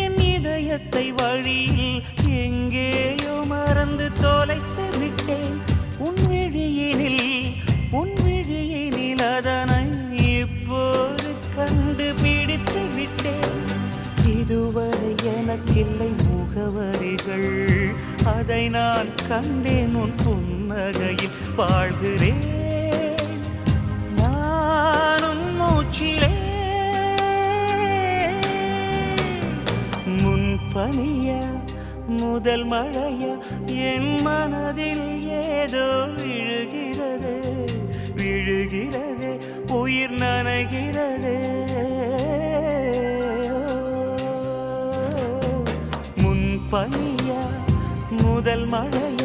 என் இதயத்தை வழியில் எங்கேயோ மறந்து தொலைத்து விட்டேன். உன் விழியினில் அதனை இப்போது கண்டுபிடித்து விட்டேன். இதுவரை எனக்கில்லை முகவரிகள், அதை நான் கண்டேன் உன் புன்னகையில். வாழ்கிறேன் நான் உன் மூச்சிலே. முன்பனியா முதல் மழையா என் மனதில் ஏதோ விழுகிறது, உயிர் நனைகிறது. முன்பனியா முதல் மழையா